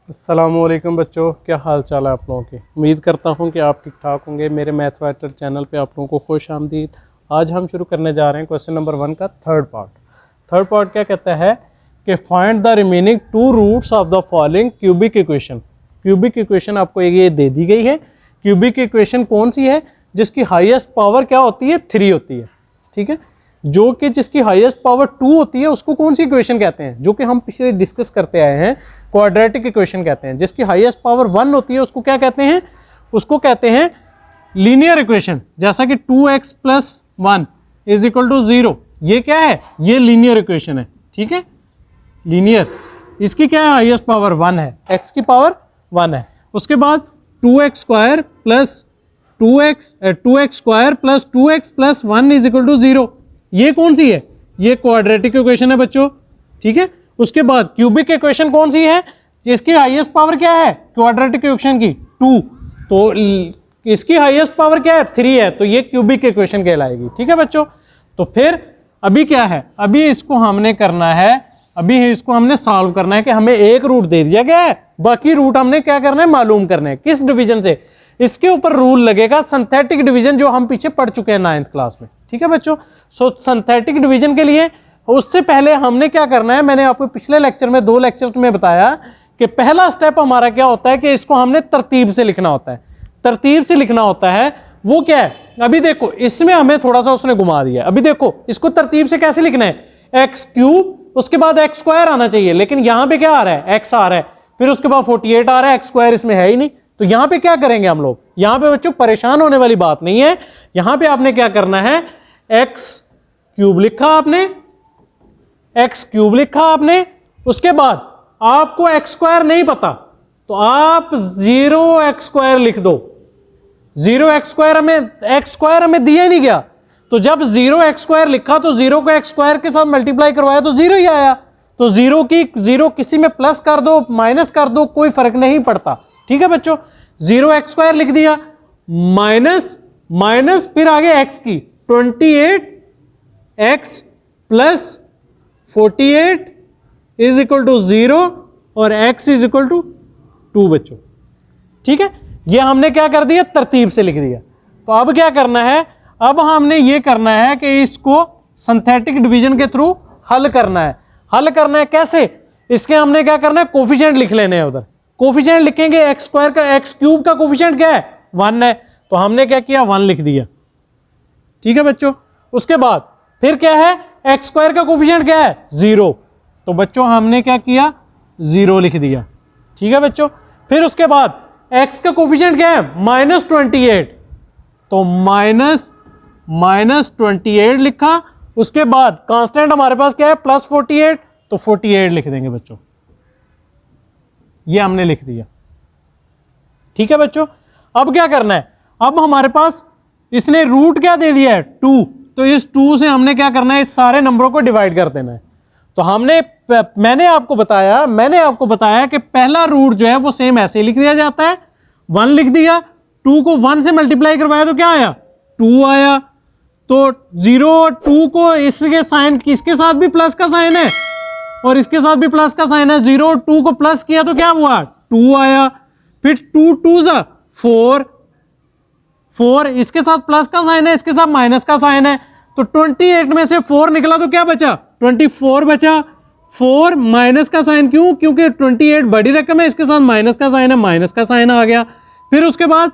अस्सलामुअलैकुम बच्चों, क्या हाल चाल है आप लोगों के। उम्मीद करता हूं कि आप ठीक ठाक होंगे। मेरे मैथ फाइटर चैनल पे आप लोगों को खुश आमदीद। आज हम शुरू करने जा रहे हैं क्वेश्चन नंबर 1 का थर्ड पार्ट क्या कहता है कि find the remaining two roots of the following cubic equation. Cubic equation आपको ये दे दी गई है। क्यूबिक इक्वेशन कौन सी है? जिसकी हाईएस्ट पावर क्या होती है? 3 होती है। ठीक है, जो कि जिसकी हाईएस्ट पावर 2 होती है उसको कौन सी इक्वेशन कहते हैं? जो कि हम पिछले डिस्कस करते आए हैं, क्वाड्रेटिक इक्वेशन कहते हैं। जिसकी हाईएस्ट पावर 1 होती है उसको क्या कहते हैं? उसको कहते हैं लीनियर इक्वेशन। जैसा कि 2x + 1 = 0, ये क्या है? ये लीनियर इक्वेशन है। ठीक है, लीनियर। इसकी क्या है? हाईएस्ट पावर 1 है, x की पावर 1 है। उसके बाद 2x² + 2x + 2x + 1 = 0, ये कौन सी है? ये क्वाड्रेटिक इक्वेशन है बच्चों। ठीक है, उसके बाद क्यूबिक इक्वेशन कौन सी है? जिसकी हाईएस्ट पावर क्या है क्वाड्रेटिक इक्वेशन की? 2। तो इसकी हाईएस्ट पावर क्या है? 3 है, तो ये क्यूबिक इक्वेशन कहलाएगी। ठीक है बच्चों, तो फिर अभी क्या है? अभी इसको हमने करना है, अभी इसको हमने सॉल्व करना है कि हमें एक रूट दे दिया गया है, बाकी रूट हमने क्या करना है? मालूम करना है। किस डिवीजन से? इसके ऊपर रूल लगेगा सिंथेटिक डिवीजन, जो हम पीछे पढ़ चुके हैं 9th क्लास में। ठीक है बच्चों, सो सिंथेटिक डिवीजन के लिए उससे पहले हमने क्या करना है? मैंने आपको पिछले लेक्चर में 2 लेक्चर्स में बताया कि पहला स्टेप हमारा क्या होता है कि इसको हमने तरतीब से लिखना होता है। तरतीब से लिखना होता है, वो क्या है? अभी देखो, इसमें हमें थोड़ा सा उसने घुमा दिया। अभी देखो, इसको तरतीब से कैसे लिखना है? x3, उसके बाद x² आना चाहिए, लेकिन यहां पे क्या आ रहा है? x आ रहा है, फिर उसके बाद 48 आ रहा है, x² इसमें है ही नहीं। तो यहां पे क्या करेंगे हम लोग? यहां पे बच्चों परेशान होने वाली बात नहीं है। यहां पे आपने क्या करना है? x³ लिखा आपने, x³ लिखा आपने, उसके बाद आपको x² नहीं पता तो आप 0x² लिख दो। 0x² हमें दिया ही नहीं गया, तो जब 0x² लिखा तो 0 को x² के साथ मल्टीप्लाई करवाया तो 0 ही आया। तो 0 किसी में प्लस कर दो, माइनस कर दो, कोई फर्क नहीं पड़ता। ठीक है बच्चों, 0x² लिख दिया, माइनस फिर आगे x की 28x + 48 = 0 और x = 2 बच्चों। ठीक है, ये हमने क्या कर दिया? तरतीब से लिख दिया। तो अब क्या करना है? अब हमने ये करना है कि इसको सिंथेटिक डिवीजन के थ्रू हल करना है। हल करना है कैसे? इसके हमने क्या करना है? कोफिशिएंट लिख लेने हैं। उधर कोफिशिएंट लिखेंगे। x² का x³ का कोफिशिएंट क्या है? 1 है, तो हमने क्या किया? 1 लिख दिया। ठीक है बच्चों, उसके बाद फिर क्या है? x² का कोफिशिएंट क्या है? 0, तो बच्चों हमने क्या किया? 0 लिख दिया। ठीक है बच्चों, फिर उसके बाद x का कोफिशिएंट क्या है? -28, तो -28 लिखा। उसके बाद कांस्टेंट हमारे पास क्या है? +48, तो 48 लिख देंगे बच्चों। ये हमने लिख दिया। ठीक है बच्चों, अब क्या करना है? अब हमारे पास इसने रूट क्या दे दिया है? 2, तो इस 2 से हमने क्या करना है? इस सारे नंबरों को डिवाइड कर देना है। तो मैंने आपको बताया कि पहला रूट जो है वो सेम ऐसे लिख दिया जाता है। 1 लिख दिया, 2 को 1 से मल्टीप्लाई करवाया तो क्या आया? 2 आया। तो 0 और 2 को इसके साइन, किसके साथ भी प्लस का साइन है और इसके साथ भी प्लस का साइन है। 0 और 2 को प्लस किया तो क्या हुआ? 2 आया। फिर 2 2 जा 4, इसके साथ प्लस का साइन है, इसके साथ माइनस का साइन है। तो 28 में से 4 निकला तो क्या बचा? 24 बचा। 4 माइनस का साइन, क्यों? क्योंकि 28 बड़ी रकम है, इसके साथ माइनस का साइन है, माइनस का साइन आ गया। फिर उसके बाद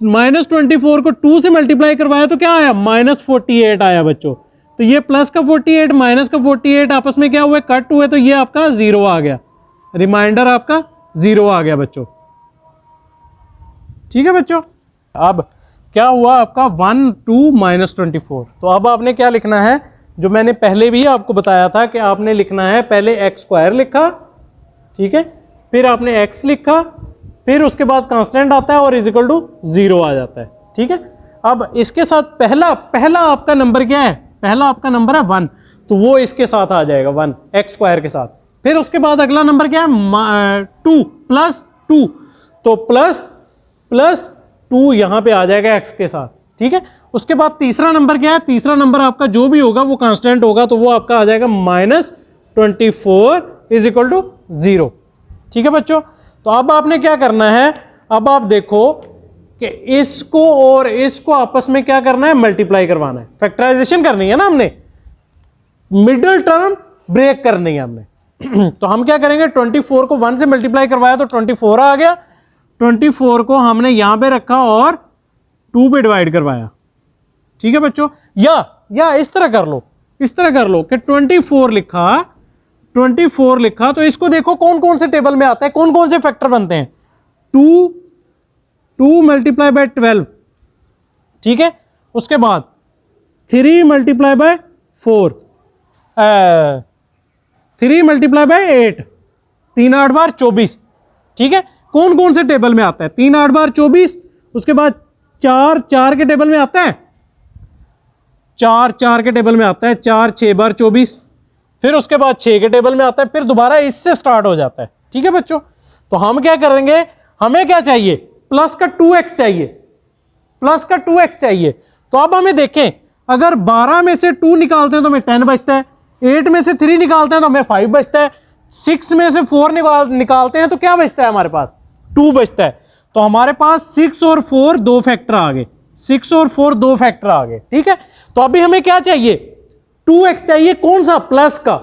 -24 को 2 से मल्टीप्लाई करवाया तो क्या आया? -48 आया बच्चों। तो ये प्लस का 48 माइनस का 48 आपस में क्या हुए? कट हुए, तो ये आपका 0 आ गया। रिमाइंडर आपका 0 आ गया बच्चों। ठीक है बच्चों, अब क्या हुआ आपका? 1 2 -24। तो अब आपने क्या लिखना है? जो मैंने पहले भी आपको बताया था कि आपने लिखना है, पहले x² लिखा, ठीक है, फिर आपने x लिखा, फिर उसके बाद कांस्टेंट आता है और = 0 आ जाता है। ठीक है, अब इसके साथ पहला आपका नंबर क्या है? पहला आपका नंबर है 1, तो वो इसके साथ आ जाएगा 1 x² के साथ। फिर उसके बाद अगला नंबर क्या है? 2 + 2, तो +2 यहां पे आ जाएगा x के साथ। ठीक है, उसके बाद तीसरा नंबर क्या है? तीसरा नंबर आपका जो भी होगा वो कांस्टेंट होगा, तो वो आपका आ जाएगा -24 = 0। ठीक है बच्चों, तो अब आपने क्या करना है, अब आप देखो कि इसको और इसको आपस में क्या करना है, मल्टीप्लाई करवाना है, फैक्टराइजेशन करनी है ना हमने, मिडिल टर्म ब्रेक करनी है हमने। तो हम क्या करेंगे, 24 को 1 से मल्टीप्लाई करवाया तो 24 आ गया, 24 को हमने यहां पे रखा और 2 पे डिवाइड करवाया। ठीक है बच्चों, या इस तरह कर लो, इस तरह कर लो कि 24 लिखा तो इसको देखो कौन कौन से टेबल में आता है, कौन कौन से फैक्टर बनते हैं, 2 मल्टीप्लाई बाय 12, ठीक है, उसके बाद 3 मल्टीप्लाई बाय 4, 3 मल्टीप्लाई बाय 8, 3 8 बार 24, ठीक है, कौन कौन से टेबल में आता है, 3 8 बार 24, उसके बाद 4 4 के टेबल में आता है, 4 4 के टेबल में आता है, 4 6 बार 24, फिर उसके बाद 6 के टेबल में आता है, फिर दोबारा इससे स्टार्ट हो जाता है। ठीक है बच्चों, तो हम क्या करेंगे, हमें क्या चाहिए, प्लस का 2x चाहिए, प्लस का 2x चाहिए। तो अब हमें देखें, अगर 12 में से 2 निकालते हैं तो हमें 10 बचता है, 8 में से 3 निकालते हैं तो हमें 5 बचता है, 6 में से 4 निकालते हैं तो क्या बचता है हमारे पास, 2 बचता है। तो हमारे पास 6 और 4 दो फैक्टर आ गए, 6 और 4 दो फैक्टर आ गए। ठीक है, तो अभी हमें क्या चाहिए, 2x चाहिए, कौन सा, प्लस का,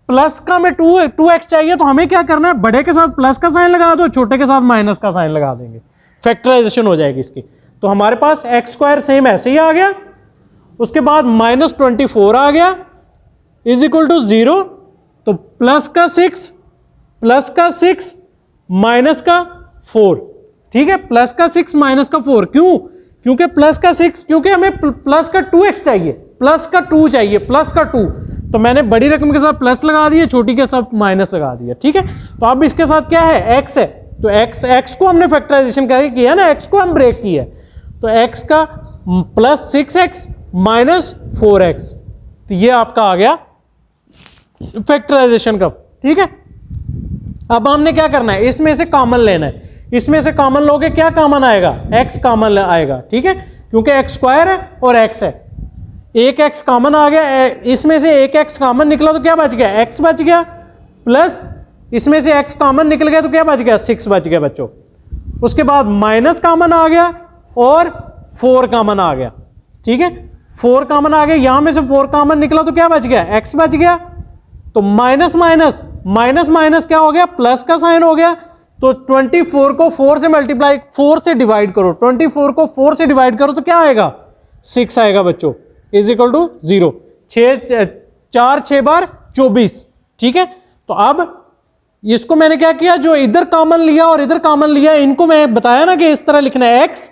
प्लस का में 2x चाहिए। तो हमें क्या करना है, बड़े के साथ प्लस का साइन लगा दो, छोटे के साथ माइनस का साइन लगा देंगे, फैक्टराइजेशन हो जाएगी इसकी। तो हमारे पास एक्स स्क्वायर सेम ऐसे ही आ गया, उसके बाद -24 आ गया इज इक्वल टू 0। तो प्लस का 6 माइनस का 4, ठीक है, प्लस का 6 माइनस का 4, क्यों, क्योंकि प्लस का 6, क्योंकि हमें प्लस का 2x चाहिए, प्लस का 2 चाहिए, प्लस का 2, तो मैंने बड़ी रकम के साथ प्लस लगा दिया, छोटी के साथ माइनस लगा दिया। ठीक है, तो अब इसके साथ क्या है, x है, तो x को हमने फैक्टराइजेशन करके किया ना, x को हम ब्रेक किया, तो x का प्लस 6x माइनस 4x, तो ये आपका आ गया फैक्टराइजेशन का। ठीक है, अब हमने क्या करना है, इसमें से कॉमन लेना है, इसमें से कॉमन लोगे, क्या कॉमन आएगा, x कॉमन आएगा। ठीक है, क्योंकि x स्क्वायर है और x है, एक x कॉमन आ गया, इसमें से एक x कॉमन निकला तो क्या बच गया, x बच गया, प्लस इसमें से x कॉमन निकल गया तो क्या बच गया, 6 बच गया बच्चों। उसके बाद माइनस कॉमन आ गया और 4 कॉमन आ गया। ठीक है, 4 कॉमन आ गया, यहां में से 4 कॉमन निकला तो क्या बच गया, x बच गया। तो माइनस माइनस माइनस माइनस क्या हो गया, प्लस का साइन हो गया। तो 24 को 4 से मल्टीप्लाई, 4 से डिवाइड करो, 24 को 4 से डिवाइड करो तो क्या आएगा, 6 आएगा बच्चों, इज इक्वल टू 0। 4 6 बार 24। ठीक है, तो अब इसको मैंने क्या किया, जो इधर कॉमन लिया और इधर कॉमन लिया, इनको मैं बताया ना कि इस तरह लिखना है, x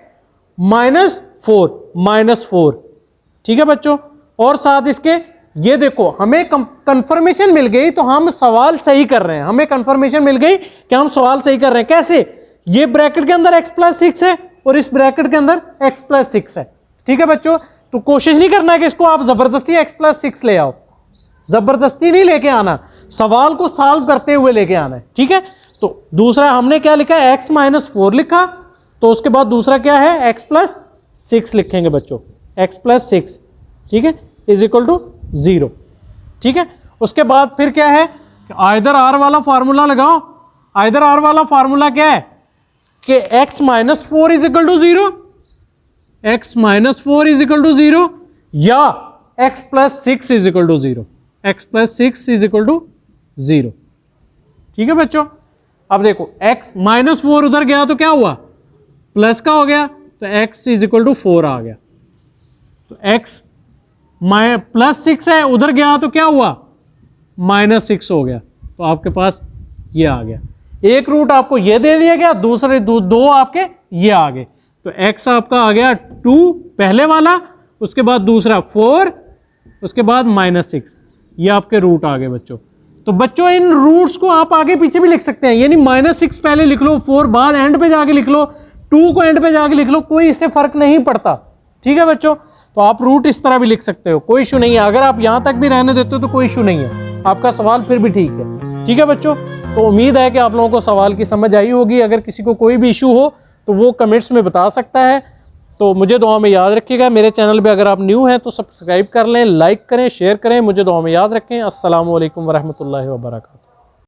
-4। ठीक है बच्चों, और साथ इसके ये देखो, हमें कंफर्मेशन मिल गई तो हम सवाल सही कर रहे हैं, हमें कंफर्मेशन मिल गई कि हम सवाल सही कर रहे हैं। कैसे, ये ब्रैकेट के अंदर x + 6 है और इस ब्रैकेट के अंदर x + 6 है। ठीक है बच्चों, तो कोशिश नहीं करना है कि इसको आप जबरदस्ती x + 6 ले आओ, जबरदस्ती नहीं लेके आना, सवाल को सॉल्व करते हुए लेके आना है। ठीक है, तो दूसरा हमने क्या लिखा है, x -4 लिखा, तो उसके बाद दूसरा क्या है, x + 6 लिखेंगे बच्चों, x + 6, ठीक है, इज इक्वल टू 0। ठीक है, उसके बाद फिर क्या है, आइदर आर वाला फार्मूला लगाओ। आइदर आर वाला फार्मूला क्या है कि x -4 is equal to 0, x -4 is equal to 0, या x + 6 is equal to 0, x + 6 is equal to 0। ठीक है बच्चों, अब देखो x -4 उधर गया तो क्या हुआ, प्लस का हो गया, तो x इज इक्वल टू 4 आ गया। तो x +6 है, उधर गया तो क्या हुआ, -6 हो गया, तो आपके पास ये आ गया। एक रूट आपको ये दे दिया गया, दूसरे दो आपके ये आ गए, तो x आपका आ गया 2 पहले वाला, उसके बाद दूसरा 4, उसके बाद -6, ये आपके रूट आ गए बच्चों। तो बच्चों इन रूट्स को आप आगे पीछे भी लिख सकते हैं, यानी -6 पहले लिख लो, 4 बाद एंड पे जाके लिख लो, 2 को एंड पे जाके लिख लो, कोई इससे फर्क नहीं पड़ता। ठीक है बच्चों, तो आप रूट इस तरह भी लिख सकते हो, कोई इशू नहीं है। अगर आप यहां तक भी रहने देते हो तो कोई इशू नहीं है, आपका सवाल फिर भी ठीक है। ठीक है बच्चों, तो उम्मीद है कि आप लोगों को सवाल की समझ आई होगी। अगर किसी को कोई भी इशू हो तो वो कमेंट्स में बता सकता है। तो मुझे दुआ में याद रखिएगा। मेरे चैनल पे अगर आप न्यू हैं तो सब्सक्राइब कर लें, लाइक करें, शेयर करें। मुझे दुआ में याद रखें। अस्सलामु अलैकुम वरहमतुल्लाहि वबरकातुहू।